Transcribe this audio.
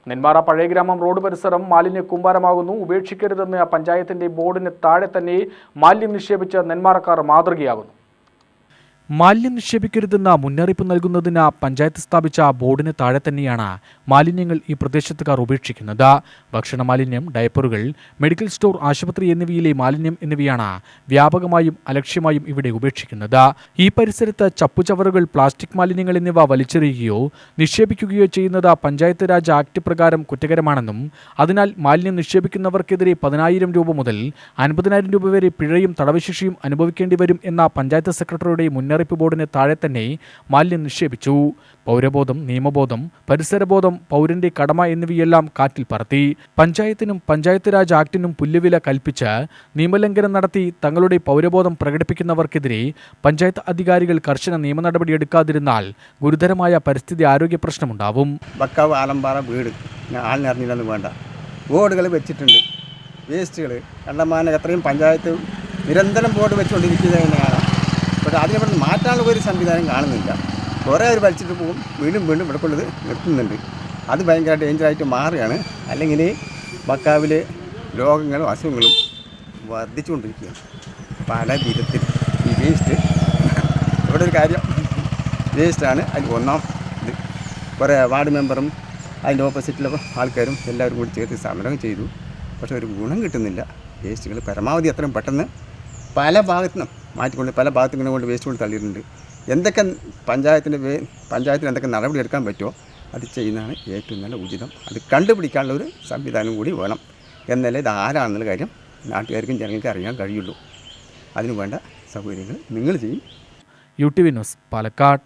Nenmara പഴയഗ്രാമം road പരിസരം മാലിന്യ കൂമ്പാരമാകുന്നു. ഉപേക്ഷിക്കരുതെന്ന് പഞ്ചായത്തിന്റെ ബോർഡിന് താഴെ തന്നെ മാലിന്യം നിക്ഷേപിച്ച് നെന്മാറക്കാർ മാതൃകയാകുന്നു. മാലിന്യം നിക്ഷേപിക്കരുതെന്ന മുന്നറിയിപ്പ് നൽകുന്നതിന് പഞ്ചായത്ത് സ്ഥാപിച്ച ബോർഡിന് താഴെ തന്നെയാണ് മാലിന്യങ്ങൾ ഈ പ്രദേശത്തുകാർ ഉപേക്ഷിക്കുന്നത്. ഭക്ഷണ മാലിന്യം, ഡയപ്പറുകൾ, മെഡിക്കൽ സ്റ്റോർ, ആശുപത്രി എന്നിവയിലെ മാലിന്യം എന്നിവയാണ് വ്യാപകമായും അലക്ഷ്യമായും ഇവിടെ ഉപേക്ഷിക്കുന്നത്. ഈ പരിസരത്ത് ചപ്പുചവറുകൾ, പ്ലാസ്റ്റിക് മാലിന്യങ്ങൾ എന്നിവ വലിച്ചെറിയുകയോ നിക്ഷേപിക്കുകയോ ചെയ്യുന്നത് പഞ്ചായത്ത് രാജ് ആക്ട് പ്രകാരം കുറ്റകരമാണെന്നും അതിനാൽ മാലിന്യം നിക്ഷേപിക്കുന്നവർക്കെതിരെ 10,000 രൂപ മുതൽ 50,000 രൂപ വരെ പിഴയും തടവ് ശിക്ഷയും അനുഭവിക്കേണ്ടി വരും എന്ന പഞ്ചായത്ത് സെക്രട്ടറിയുടെ മുന്നറിയിപ്പ് ബോർഡിന് താഴെ തന്നെ മാലിന്യം നിക്ഷേപിച്ചു. പൗരബോധം, നിയമബോധം, പരിസരബോധം, പൗരന്റെ കടമ എന്നിവയെല്ലാം കാറ്റിൽ പറത്തി. പഞ്ചായത്തിനും പഞ്ചായത്ത് രാജ് ആക്ടിനും പുല്ലുവില കൽപ്പിച്ച് നിയമലംഘനം നടത്തി തങ്ങളുടെ പൗരബോധം പ്രകടിപ്പിക്കുന്നവർക്കെതിരെ പഞ്ചായത്ത് അധികാരികൾ കർശന നിയമ നടപടി എടുക്കാതിരുന്നാൽ ഗുരുതരമായ പരിസ്ഥിതി ആരോഗ്യ പ്രശ്നമുണ്ടാവും. ബക്കാവ് ആലമ്പാറ വീട് ആളിനിറങ്ങിയില്ലെന്ന് വേണ്ട, ബോർഡുകൾ വെച്ചിട്ടുണ്ട്. വേസ്റ്റുകൾ കണ്ടമാനം എത്രയും പഞ്ചായത്ത് നിരന്തരം ബോർഡ് വെച്ചുകൊണ്ടിരിക്കുന്നത് തന്നെയാണ്. പക്ഷേ അതിനെ മാറ്റാനുള്ള ഒരു സംവിധാനം കാണുന്നില്ല. കുറേ അവർ വലിച്ചിട്ട് പോകും, വീണ്ടും വീണ്ടും ഇവിടെ കൊണ്ടത് നിർത്തുന്നുണ്ട്. അത് ഭയങ്കര ഡേഞ്ചറായിട്ട് മാറുകയാണ്. അല്ലെങ്കിൽ ബക്കാവിൽ രോഗങ്ങളും അസുഖങ്ങളും വർദ്ധിച്ചുകൊണ്ടിരിക്കുകയാണ് പല വിധത്തിൽ. ഈ വേസ്റ്റ് ഇവിടെ ഒരു കാര്യം, വേസ്റ്റാണ് അതിൽ ഒന്നാം ഇത്. കുറേ വാർഡ് മെമ്പറും അതിൻ്റെ ഓപ്പോസിറ്റിലെ ആൾക്കാരും എല്ലാവരും കൂടി ചേർത്ത് സമരം ചെയ്തു. പക്ഷേ ഒരു ഗുണം കിട്ടുന്നില്ല. വേസ്റ്റുകൾ പരമാവധി അത്രയും പെട്ടെന്ന് പല ഭാഗത്തുനിന്നും മാറ്റിക്കൊണ്ട് പല ഭാഗത്തും കൊണ്ട് വേസ്റ്റ് കൊണ്ട് തള്ളിയിട്ടുണ്ട്. എന്തൊക്കെ പഞ്ചായത്തിന് എന്തൊക്കെ നടപടി എടുക്കാൻ പറ്റുമോ അത് ചെയ്യുന്നതാണ് ഏറ്റവും നല്ല ഉചിതം. അത് കണ്ടുപിടിക്കാനുള്ള ഒരു സംവിധാനം കൂടി വേണം. എന്നാലേ ഇത് ആരാണെന്നുള്ള കാര്യം നാട്ടുകാർക്കും ജനങ്ങൾക്കും അറിയാൻ കഴിയുള്ളൂ. അതിനു വേണ്ട സൗകര്യങ്ങൾ നിങ്ങൾ ചെയ്യും. UTV news, Palakkad.